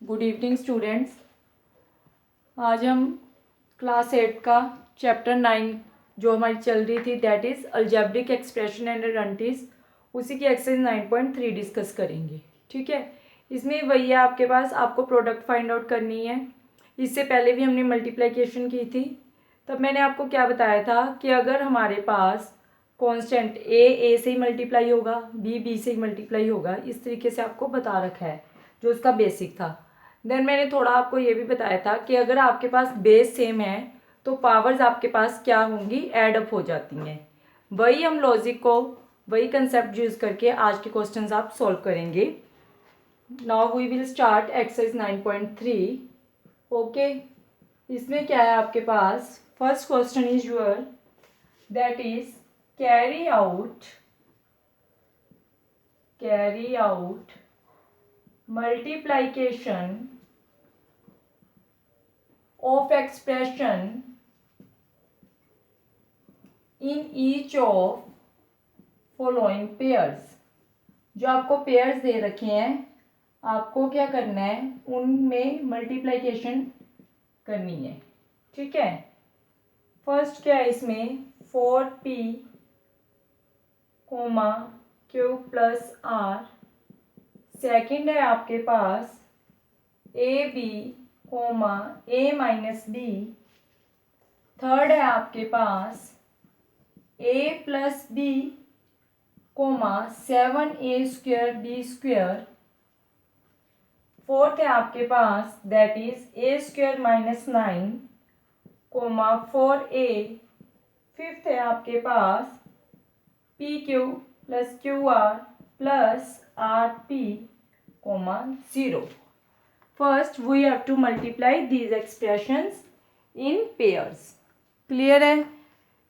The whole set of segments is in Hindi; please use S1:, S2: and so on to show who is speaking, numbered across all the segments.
S1: Good evening students. आज हम क्लास 8 का चैप्टर 9 जो हमारी चल रही थी that is algebraic expression and identities, उसी की एक्सरसाइज 9.3 डिस्कस करेंगे। ठीक है, इसमें वही है आपके पास, आपको प्रोडक्ट फाइंड आउट करनी है। इससे पहले भी हमने मल्टीप्लिकेशन की थी, तब मैंने आपको क्या बताया था कि अगर हमारे पास कांस्टेंट ए से ही मल्टीप्लाई होगा, बी से ही मल्टीप्लाई होगा, इस तरीके से आपको बता रखा है जो उसका बेसिक था। देन मैंने थोड़ा आपको ये भी बताया था कि अगर आपके पास बेस सेम है तो पावर्स आपके पास क्या होंगी, एड अप हो जाती हैं। वही हम लॉजिक को, वही कंसेप्ट यूज़ करके आज के क्वेश्चंस आप सॉल्व करेंगे। Now we will start exercise 9.3। Okay, इसमें क्या है आपके पास, first question is your that is carry out multiplication of expression in each of following pairs। जो आपको पेयर्स दे रखे हैं, आपको क्या करना है, उनमें मल्टीप्लिकेशन करनी है। ठीक है, फर्स्ट क्या है इसमें, 4p comma q plus r. Second है आपके पास a b comma a minus b. Third है आपके पास a plus b comma 7a² b²। Fourth है आपके पास that is a² minus 9 comma 4a। Fifth है आपके पास pq plus qr plus rp comma 0। First we have to multiply these expressions in pairs. Clear है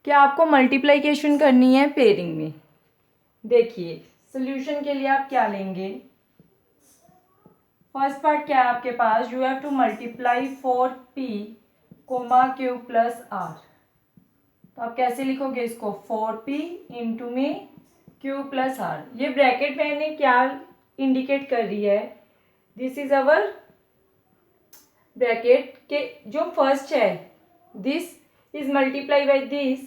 S1: कि आपको मल्टीप्लिकेशन करनी है पेयरिंग में। देखिए सॉल्यूशन के लिए आप क्या लेंगे, फर्स्ट पार्ट क्या है आपके पास, you have to multiply 4p comma q plus r। तो आप कैसे लिखोगे इसको, 4p इंटू में q प्लस r। ये ब्रैकेट मैंने क्या इंडिकेट कर रही है, दिस इज अवर ब्रैकेट के जो फर्स्ट है, this is multiply by this,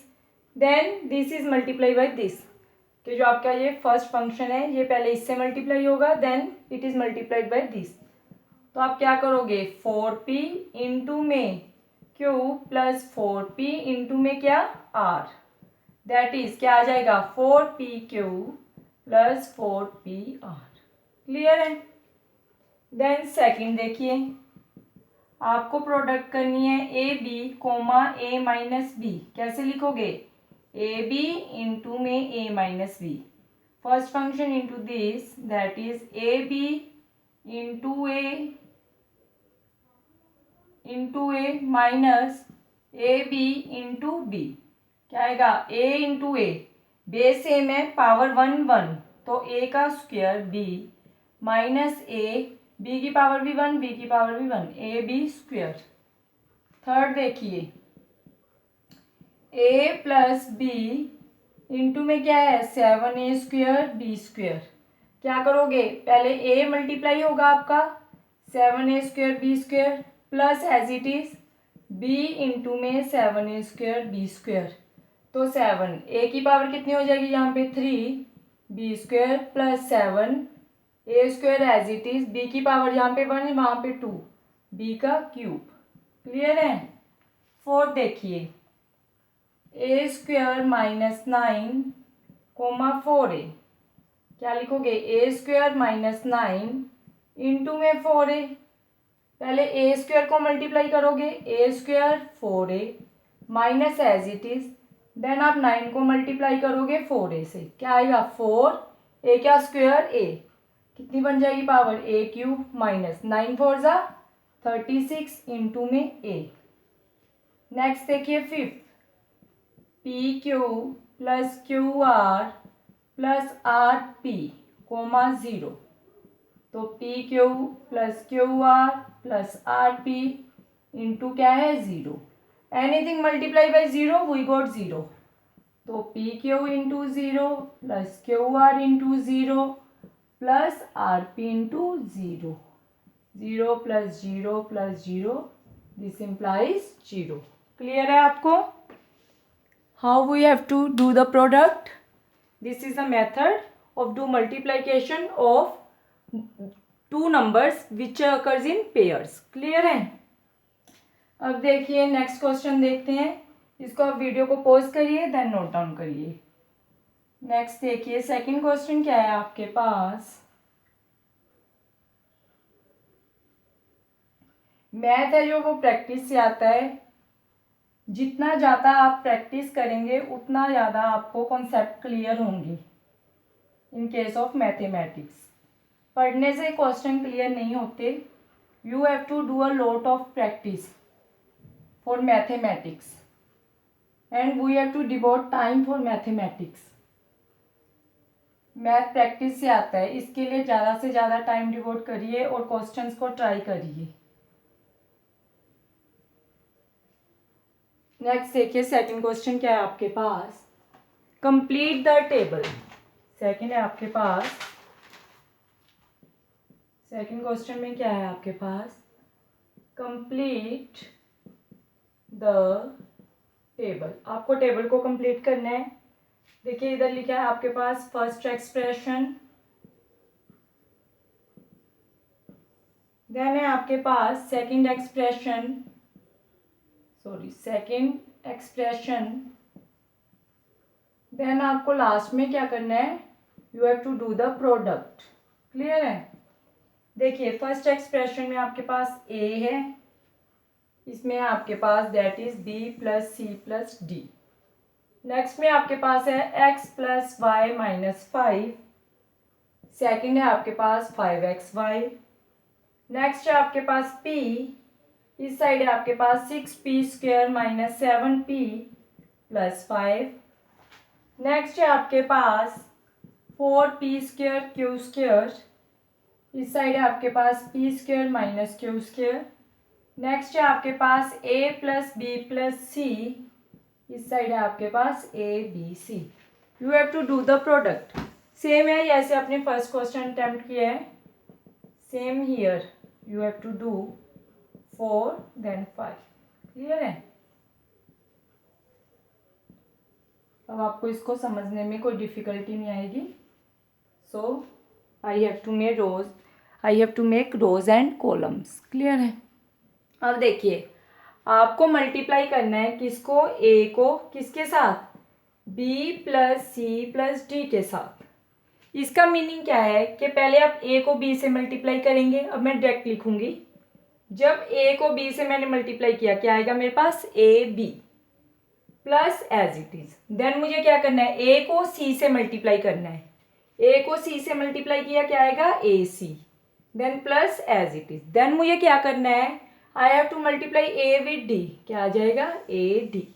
S1: then this is multiply by this. तो जो आपका ये फर्स्ट फंक्शन है, ये पहले इससे मल्टीप्लाई होगा, then it is multiplied by this. तो आप क्या करोगे, 4p इंटू में q प्लस 4p इंटू में क्या r, दैट इज क्या आ जाएगा 4pq प्लस 4pr। क्लियर है। देन सेकंड देखिए, आपको प्रोडक्ट करनी है a b comma a minus b. कैसे लिखोगे, ए बी इंटू में a minus b. First function into this that is a b into a minus a b into b. क्या आएगा, a into a, base same है, पावर 1 1, तो ए का square b minus a, b की पावर भी 1, बी की पावर भी 1, ए बी स्क्वायर। थर्ड देखिए, ए प्लस बी इंटू में क्या है 7a² b²। क्या करोगे, पहले ए मल्टीप्लाई होगा आपका 7a² b² plus as it is B into में 7a² b²। तो 7 ए की पावर कितनी हो जाएगी यहाँ पे 3 b² plus 7a² as it is, B की पावर यहाँ पे 1 वहाँ पे 2, बी का क्यूब। क्लियर है। फोर्थ देखिए, a² माइनस 9 कोमा 4a। क्या लिखोगे, a² माइनस 9 इंटू में 4a। पहले a² को मल्टीप्लाई करोगे, a² 4a minus as it is, then आप 9 को मल्टीप्लाई करोगे 4a से, क्या आएगा 4 a क्या स्क्वायर a, कितनी बन जाएगी पावर a³ माइनस 9 4 जा 36 इंटू में a। नेक्स्ट देखिए fifth, P Q plus Q R plus R P comma 0। तो P Q plus Q R plus R P into क्या है 0। Anything multiply by 0 we got 0। तो P Q into 0 plus Q R into 0 plus R P into 0। 0 plus 0 plus 0, this implies 0. Clear है आपको? How we have to do the product? This is the method of do multiplication of two numbers which occurs in pairs. Clear है? अब देखिए नेक्स्ट क्वेश्चन देखते हैं. इसको आप वीडियो को पॉज करिए, देन नोट डाउन करिए. नेक्स्ट देखिए सेकंड क्वेश्चन क्या है आपके पास. मैथ है जो वो प्रैक्टिस से आता है. जितना ज़्यादा आप प्रैक्टिस करेंगे उतना ज़्यादा आपको कॉन्सेप्ट क्लियर होंगे. इन केस ऑफ मैथमेटिक्स पढ़ने से क्वेश्चन क्लियर नहीं होते. You have to do a lot of practice for mathematics and we have to devote time for mathematics. Math practice से आता है, इसके लिए ज़्यादा से ज़्यादा टाइम डिवोट करिए और क्वेश्चंस को ट्राई करिए. नेक्स्ट देखिए सेकंड क्वेश्चन क्या है आपके पास. Complete the table. सेकंड है आपके पास. सेकंड क्वेश्चन में क्या है आपके पास. Complete the table. आपको टेबल को कंप्लीट करना है. देखिए इधर लिखा है आपके पास फर्स्ट एक्सप्रेशन, देन है आपके पास सेकंड एक्सप्रेशन, देन आपको लास्ट में क्या करना है. You have to do the product. Clear है? देखिए फर्स्ट एक्सप्रेशन में आपके पास ए है, इसमें आपके पास that is b plus C plus d. Next में आपके पास है x plus y minus 5. Second है आपके पास 5xy. नेक्स्ट है आपके पास p. इस साइड है आपके पास 6p² minus 7p plus 5. Next है आपके पास 4p² q². इस साइड है आपके पास p² माइनस q². नेक्स्ट है आपके पास a plus b plus c. इस साइड है आपके पास a b c. You have to do the product. Same है जैसे आपने फर्स्ट क्वेश्चन अटेम्प्ट किया है. Same here you have to do 4 then 5. Clear है? अब आपको इसको समझने में कोई डिफिकल्टी नहीं आएगी. So I have to make rows and columns. Clear है? अब देखिए आपको मल्टीप्लाई करना है किसको, ए को किसके साथ, बी प्लस सी प्लस डी के साथ. इसका मीनिंग क्या है कि पहले आप ए को बी से मल्टीप्लाई करेंगे. अब मैं डायरेक्ट लिखूंगी. जब ए को बी से मैंने मल्टीप्लाई किया क्या आएगा मेरे पास, a b plus as it is. Then मुझे क्या करना है, ए को सी से मल्टीप्लाई करना है. ए को सी से मल्टीप्लाई किया क्या आएगा, a c. Then plus as it is. Then मुझे क्या करना है, I have to multiply a with d. क्या आ जाएगा, a d.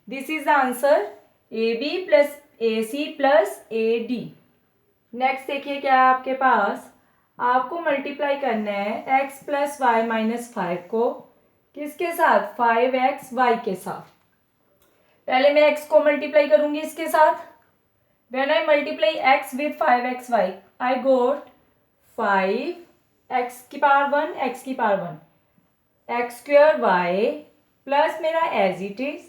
S1: This is the answer. A b plus a c plus a d. Next देखिए क्या है आपके पास. आपको मल्टीप्लाई करना है x प्लस वाई माइनस 5 को किसके साथ, 5xy के साथ. पहले मैं x को मल्टीप्लाई करूंगी इसके साथ. When I multiply x with 5xy I got 5x की पावर 1 x की पावर 1 x² y प्लस मेरा as it is.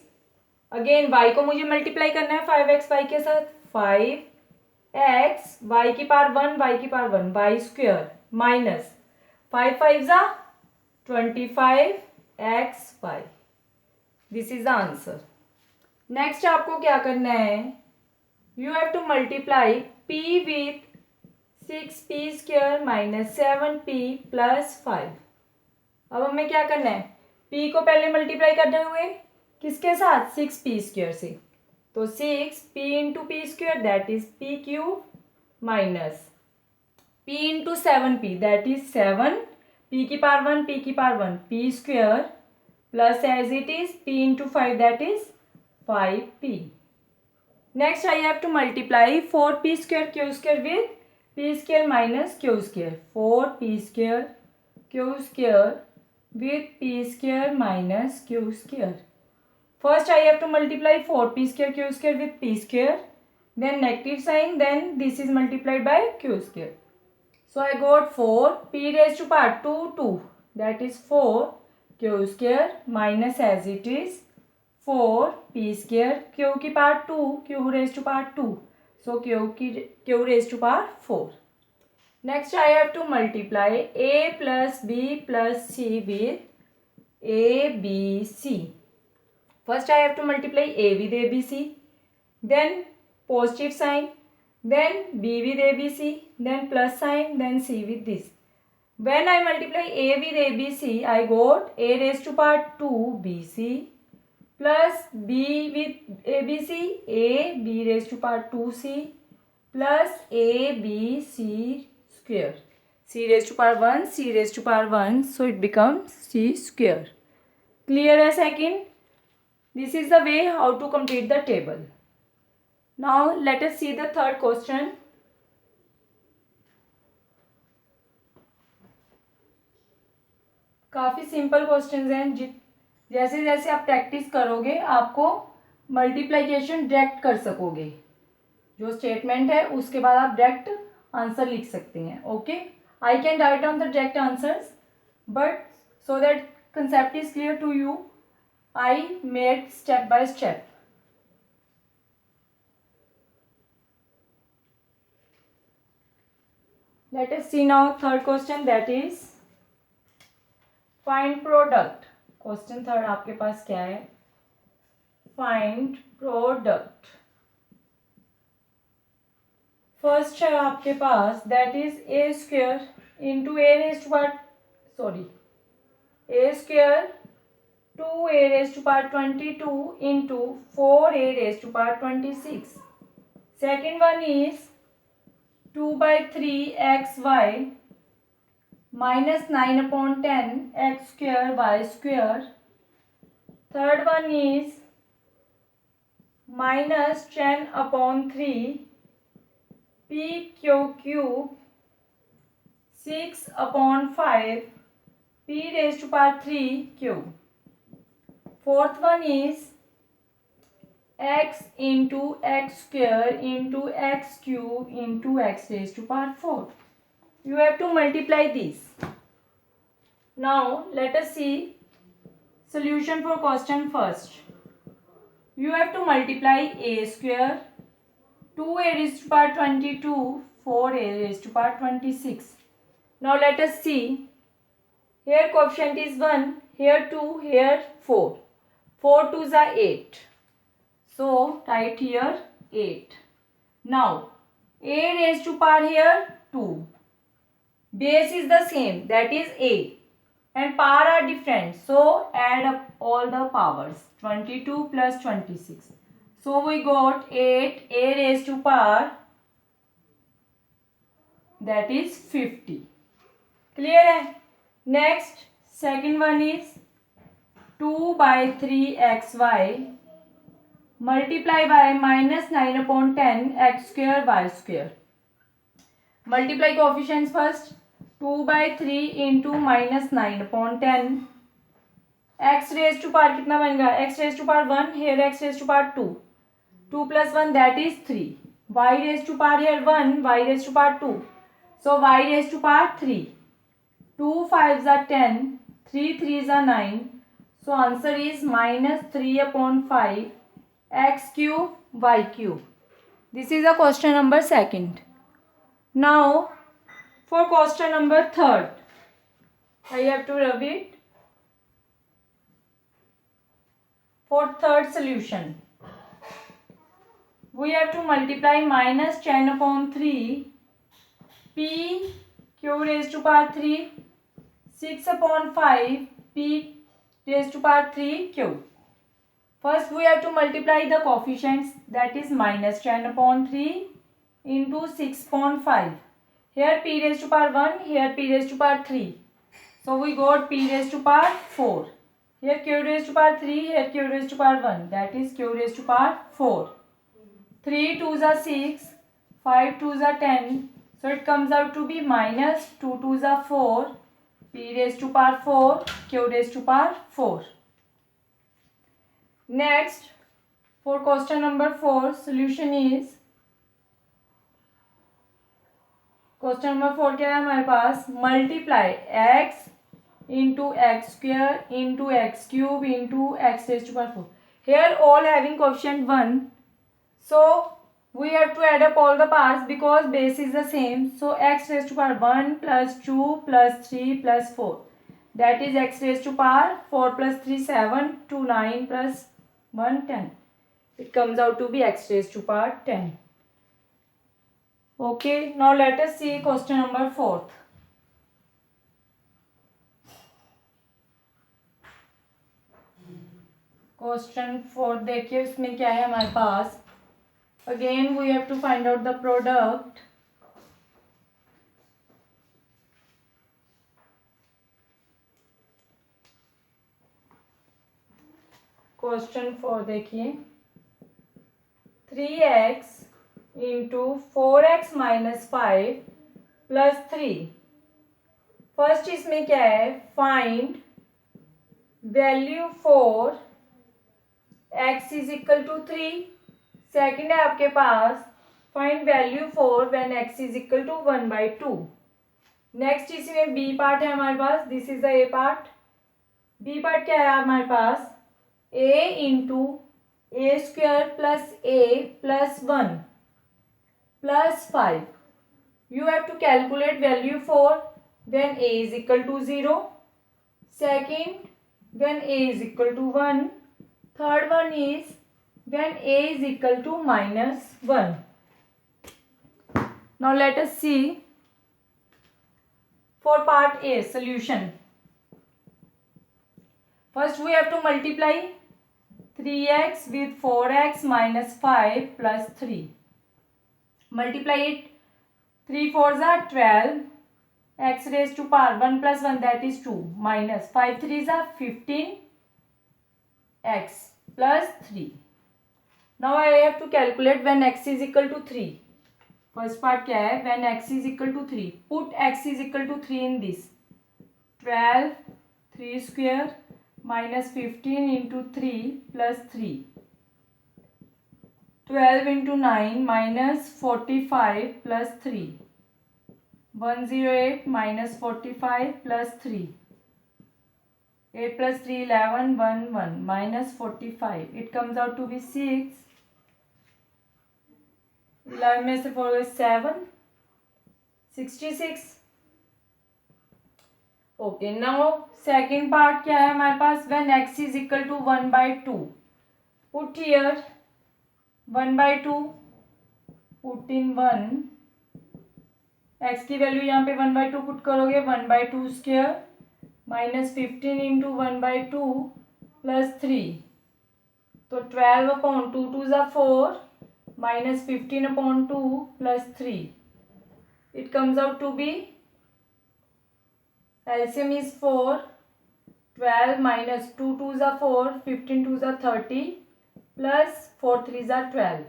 S1: Again y को मुझे मल्टीप्लाई करना है 5xy के साथ. 5x y की पावर 1 y की power 1 y² minus 5 5 25xy. This is the answer. Next आपको क्या करना है, you have to multiply p with 6p² minus 7p plus 5. अब हमें क्या करना है, p को पहले मल्टीप्लाई करते हुए किसके साथ, 6p² से. तो 6p into p² that is p³ minus p into 7p that is 7 p की पावर 1 p की power 1 p² plus as it is p into 5 that is 5p. Next I have to multiply 4p² q² with p² minus q². 4p² q² with p² minus q². First I have to multiply 4p² q² with p², then negative sign, then this is multiplied by q². So I got 4 p raised to power 2, that is 4 q square minus as it is 4 p square q की power 2 q raised to power 2. So q raised to power 4. Next I have to multiply a plus b plus c with a, b, c. First I have to multiply a with ABC, then positive sign, then b with ABC, then plus sign, then c with this. When I multiply a with ABC, I got a raised to power 2 BC plus b with ABC, a b raised to power 2c plus a b c square. C raised to power 1, c raised to power 1, so it becomes c square. Clear as second? This is the way how to complete the table. Now let us see the third question. काफ़ी सिंपल क्वेश्चंस हैं. जैसे जैसे आप प्रैक्टिस करोगे आपको मल्टीप्लिकेशन डायरेक्ट कर सकोगे. जो स्टेटमेंट है उसके बाद आप डायरेक्ट आंसर लिख सकते हैं. Okay, I can write down the direct answers, but so that concept is clear to you, I made step by step. Let us see now third question, that is find product. Question third आपके पास क्या है? Find product. First है आपके पास, that is a square into a raised to power, a square 2a raised to power 22 into 4a raised to power 26. Second one is 2 by 3 xy minus 9 upon 10 x square y square. Third one is minus 10 upon 3 p q cube 6 upon 5 p raised to power 3 cube. Fourth one is x into x square into x cube into x raised to power 4. You have to multiply these. Now let us see solution for question first. You have to multiply a square 2a raised to power 22 4a raised to power 26. Now let us see. Here coefficient is 1, here 2, here 4. 4 2s are 8. So write here 8. Now a raised to power here 2. Base is the same, that is a, and power are different. So add up all the powers. 22 plus 26. So we got 8 a raised to power, that is 50. Clear hai? Next second one is 2 by 3 xy multiply by minus 9 upon 10 x square y square. Multiply coefficients first. 2 by 3 into minus 9 upon 10 x raised to power कितना बनेगा? x raised to power 1, here x raised to power 2. 2 plus 1, that is 3. y raised to power here 1, y raised to power 2. So y raised to power 3. 2 5s are 10, 3 3s are 9. So answer is minus 3 upon 5 x cube y cube. This is a question number second. Now for question number third, I have to rub it. For third solution, we have to multiply minus 10 upon 3 p q raised to power 3 6 upon 5 p raised to power 3 cube. First we have to multiply the coefficients, that is minus 10 upon 3 into 6 upon 5. Here p raised to power 1, here p raised to power 3. So we got p raised to power 4. Here q raised to power 3, here q raised to power 1, that is q raised to power 4. 3 2s are 6, 5 2s are 10. So it comes out to be minus 2 2s are 4, p raised to power 4, q raised to power 4. Next, for question number 4, solution is question number 4 क्या है हमारे पास, multiply x into x square into x cube into x raise to power 4. Here all having coefficient 1. So we have to add up all the parts because base is the same. So x raised to power 1 plus 2 plus 3 plus 4. That is x raised to power 4 plus 3 7 to 9 plus 1 10. It comes out to be x raised to power 10. Okay, now let us see question number 4. Question 4 देखिए उसमें क्या है हमारे पास. Again we have to find out the product. Question 4 देखिए, 3x into 4x minus 5 plus 3. First इसमें क्या है, find value for x is equal to 3. Second है आपके पास find value for when x is equal to 1/2. Next इसमें बी पार्ट है हमारे पास, this is the a part. B part क्या है हमारे पास, a into a square plus A plus 1 plus 5. You have to calculate value for when a is equal to 0. Second when a is equal to 1. Third one is when a is equal to -1. Now let us see for part A solution. First we have to multiply 3x with 4x minus 5 plus 3. Multiply it. 3 4s are 12. X raised to power 1 plus 1 that is 2 minus 5 3s are 15. X plus 3. Now I have to calculate when x is equal to 3. First part क्या है, when x is equal to 3. Put x is equal to 3 in this. 12 3 square minus 15 into 3 plus 3. 12 into 9 minus 45 plus 3. 108 minus 45 plus 3. 8 plus 3 11 1 1 minus 45. It comes out to be 6. 11 में से 4 is 7. 66. Okay, now second part क्या है हमारे पास, when x is equal to 1/2. Put here 1/2. Put in 1. x की वैल्यू यहाँ पे 1/2 पुट करोगे, 1/2 स्क्वायर माइनस 15 इंटू 1/2 प्लस 3. तो 12 अपॉन 2 2 ज़ा 4 minus 15 upon 2 plus 3. It comes out to be LCM is 4. 12 minus 2 2 ज़ा 4 15 2 ज़ा 30 प्लस 4 3 ज़ा 12.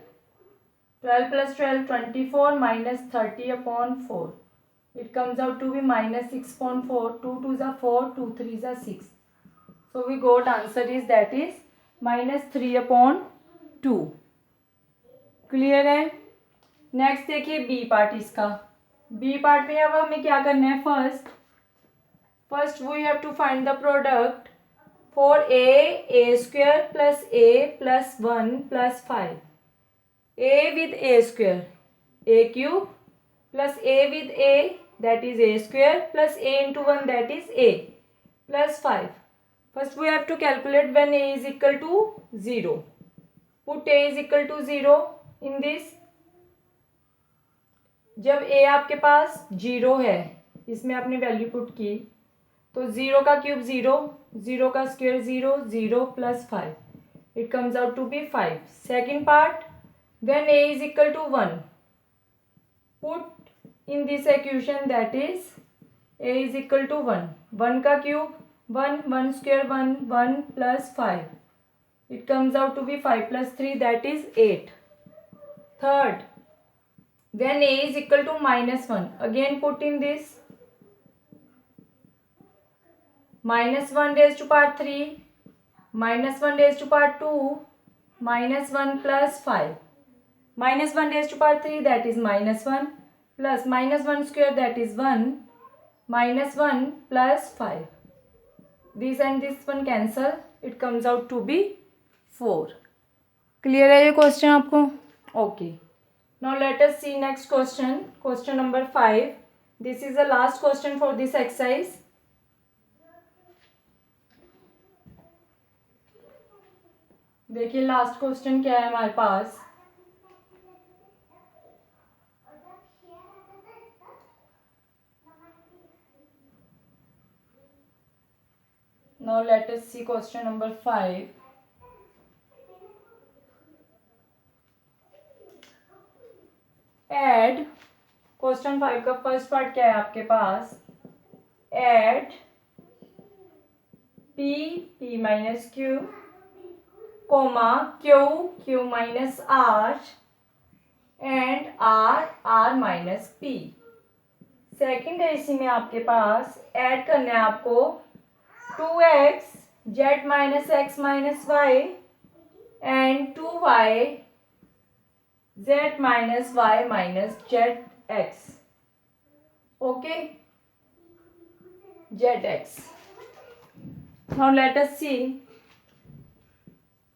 S1: 12 plus 12 24 minus 30 upon 4. It comes out to be minus 6.4. 2 2s are 4, 2 3s are 6. So we got answer is that is minus 3/2. Clear है. नेक्स्ट देखिए बी पार्ट इसका. बी पार्ट में अब हमें क्या करना है, first we have to find the product for A square plus A plus 1 plus 5. A with A square A cube plus a with a that is a square plus a into 1 that is a plus 5. First we have to calculate when a is equal to 0. Put a is equal to 0 in this. जब a आपके पास 0 है, इसमें आपने वैल्यू पुट की, तो 0 का क्यूब 0, 0 का square 0, 0 plus 5. It comes out to be 5. Second part, when a is equal to 1. Put in this equation that is a is equal to 1. 1 का cube 1, 1 square 1, 1 plus 5. It comes out to be 5 plus 3 that is 8. Third, when a is equal to -1. Again put in this -1 raised to power 3, -1 raised to power 2, -1 plus 5. -1 raised to power 3 that is -1. Plus -1 square that is 1, -1 plus 5, this and this one cancel, it comes out to be 4। Clear है ये क्वेश्चन आपको? Okay, now let us see next question, question number 5। This is the last question for this exercise. देखिए लास्ट क्वेश्चन क्या है हमारे पास। Now let us see question number 5। Add, question 5 का फर्स्ट पार्ट क्या है आपके पास, add p p minus q comma q minus r and r minus p। Second है इसी में आपके पास ऐड करना है आपको 2x z minus x minus y and 2y z minus y minus zx। Okay, zx। Now let us see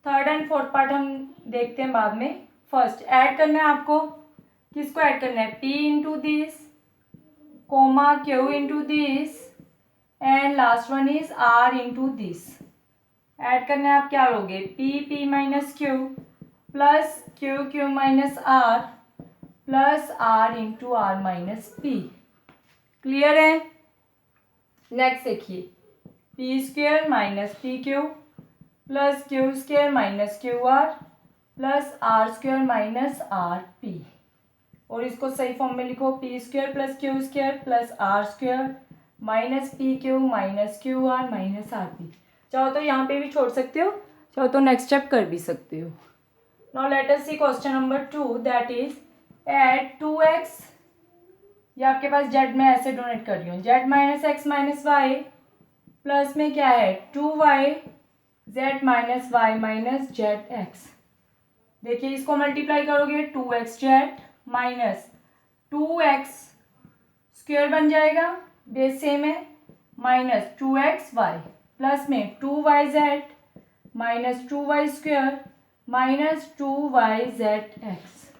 S1: third and fourth part, हम देखते हैं बाद में। फर्स्ट ऐड करना है आपको, किसको ऐड करना है, p into this comma q into this and last one is r into this. Add करना है आप क्या लोगे, p minus q plus q minus r plus r into r minus p। Clear है? नेक्स्ट देखिए, P square minus P Q plus Q square minus Q R plus R square minus R P. और इसको सही फॉर्म में लिखो, P square plus Q square plus R square minus P Q minus Q are minus R P. चाहो तो यहाँ पे भी छोड़ सकते हो, चाहो तो नेक्स्ट स्टेप कर भी सकते हो। Now let us see question number 2 that is add 2x, ये आपके पास z में ऐसे डोनेट कर रही हूँ, z minus X minus Y plus में क्या है 2y z minus Y minus Z X. देखिए इसको मल्टीप्लाई करोगे 2x Z minus 2x square बन जाएगा, बेस सेम है, माइनस 2x वाई प्लस में 2y Z minus 2y square minus 2y Z X.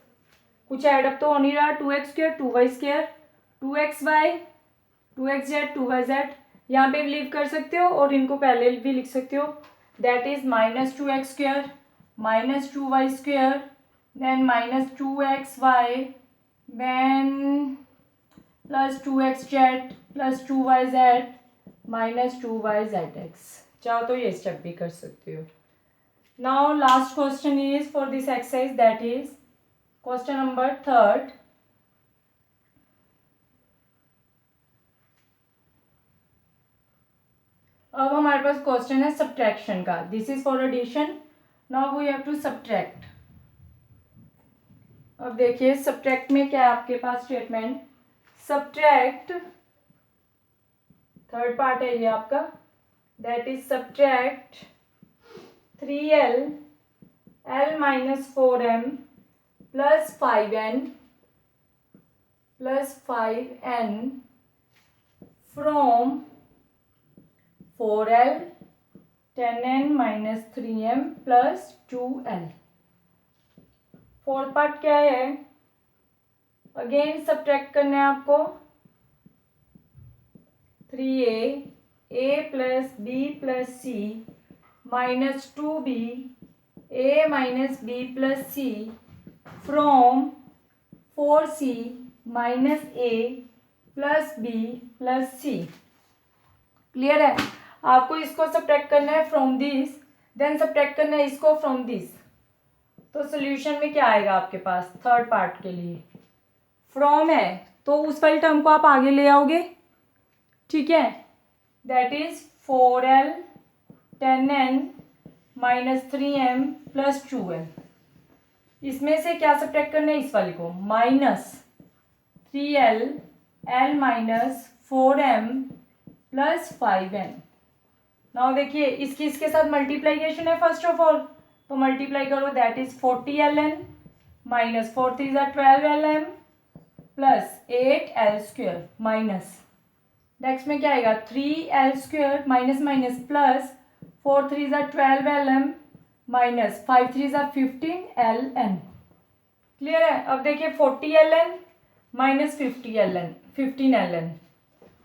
S1: कुछ एडअप तो हो नहीं रहा, 2x square 2y square 2x Y 2x Z 2y Z, यहाँ पे लीव कर सकते हो और इनको पहले भी लिख सकते हो, that is minus 2x square minus 2y square then minus 2xy then plus 2x z plus 2yz minus 2yzx। चाहो तो ये स्टेप भी कर सकते हो। Now last question is for this exercise that is question number 3। अब हमारे पास क्वेश्चन है सब्ट्रैक्शन का, this is for addition, now we have to subtract. अब देखिए सब्ट्रैक्ट में क्या है आपके पास स्टेटमेंट, सब्ट्रैक्ट थर्ड पार्ट है ये आपका, that is subtract 3l l minus 4m plus 5n plus 5n from 4l 10n minus 3m plus 2l। Fourth part क्या है, अगेन सब्ट्रैक्ट करना है आपको 3a plus b plus c minus 2b a minus b plus c from 4c minus a plus b plus c। Clear है? आपको इसको सब्ट्रैक्ट करना है फ्रॉम दिस, देन सब्ट्रैक्ट करना है इसको फ्रॉम दिस। तो सोल्यूशन में क्या आएगा आपके पास थर्ड पार्ट के लिए, फ्रॉम है तो उस वाली टर्म को आप आगे ले आओगे, ठीक है, that is 4l 10n minus 3m plus 2l। इसमें से क्या सब्ट्रैक्ट करना है, इस वाली को, minus 3l l minus 4m plus 5n। Now देखिए इसकी इसके साथ मल्टीप्लाइकेशन है फर्स्ट ऑफ ऑल, तो मल्टीप्लाई करो that is 40ln minus 4 3 12lm plus 8l² minus, next में क्या आएगा 3l² माइनस माइनस प्लस 4 3 ज़ा 12lm माइनस 5 3 ज़ा 15ln। क्लियर है। अब देखिए 40ln माइनस 15ln,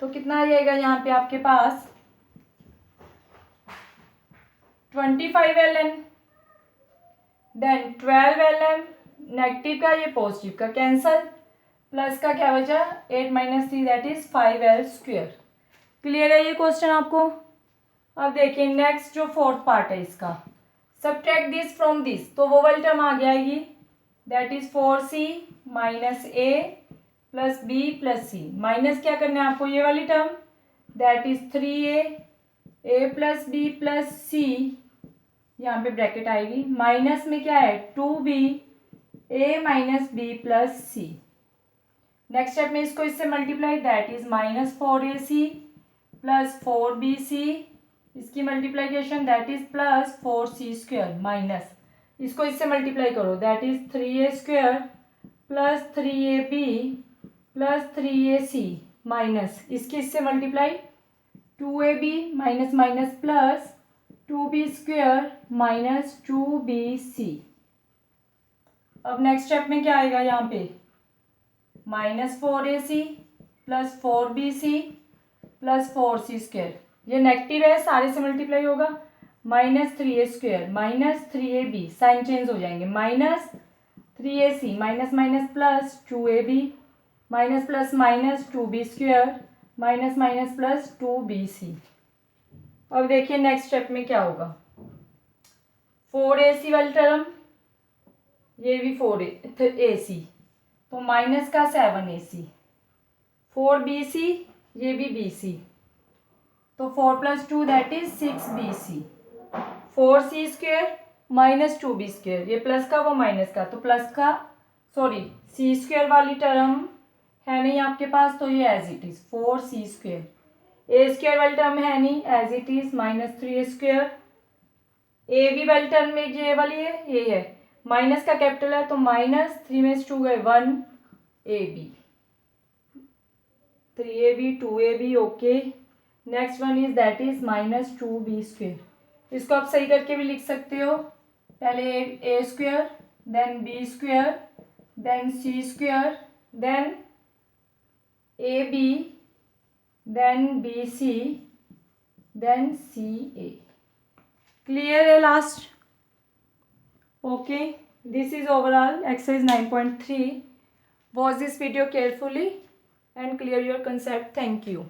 S1: तो कितना आ जाएगा यहाँ पे आपके पास 25ln, देन 12lm, नेगेटिव का ये पॉजिटिव का कैंसल, प्लस का क्या बचा 8 minus 3 that is 5l²। Clear है ये क्वेश्चन आपको। अब देखिए नेक्स्ट जो फोर्थ पार्ट है इसका, सब्ट्रैक्ट दिस फ्रॉम दिस, तो वो वाली टर्म आ जाएगी that is 4c minus a plus b plus c, minus क्या करना है आपको ये वाली term that is 3a plus b plus c, यहाँ पे ब्रैकेट आएगी, माइनस में क्या है 2b a minus b plus c। Next step में इसको इससे multiply that is minus 4ac plus 4bc, इसकी multiplication that is plus 4c² minus, इसको इससे मल्टीप्लाई करो that is 3a² plus 3ab plus 3ac minus, इसकी इससे multiply 2ab minus minus plus 2b² minus 2bc। अब नेक्स्ट स्टेप में क्या आएगा यहाँ पे minus 4ac plus 4bc plus 4c², ये नेगेटिव है सारे से मल्टीप्लाई होगा, minus 3a² minus 3ab, sign change हो जाएंगे, minus 3ac minus minus plus 2ab minus plus minus 2b² minus minus plus 2bc। अब देखिए नेक्स्ट स्टेप में क्या होगा 4ac वाली टर्म, ये भी 4ac तो माइनस का 7ac, 4bc ये भी bc तो 4 plus 2 that is 6bc, 4c² minus 2b², ये प्लस का वो माइनस का, तो प्लस का सॉरी c² वाली टर्म है नहीं आपके पास तो ये as it is 4c², a² वाली टर्म है नहीं as it is minus 3a², ab वाली टर्म में ये वाली है ये है, माइनस का कैपिटल है तो माइनस 3 में 2 गए 1ab, 3ab 2ab okay. Next one is that is minus 2b², इसको आप सही करके भी लिख सकते हो, पहले a² then b² then c² then ab then bc then ca। Clear है last. Okay, this is overall exercise 9.3. Watch this video carefully and clear your concept. Thank you.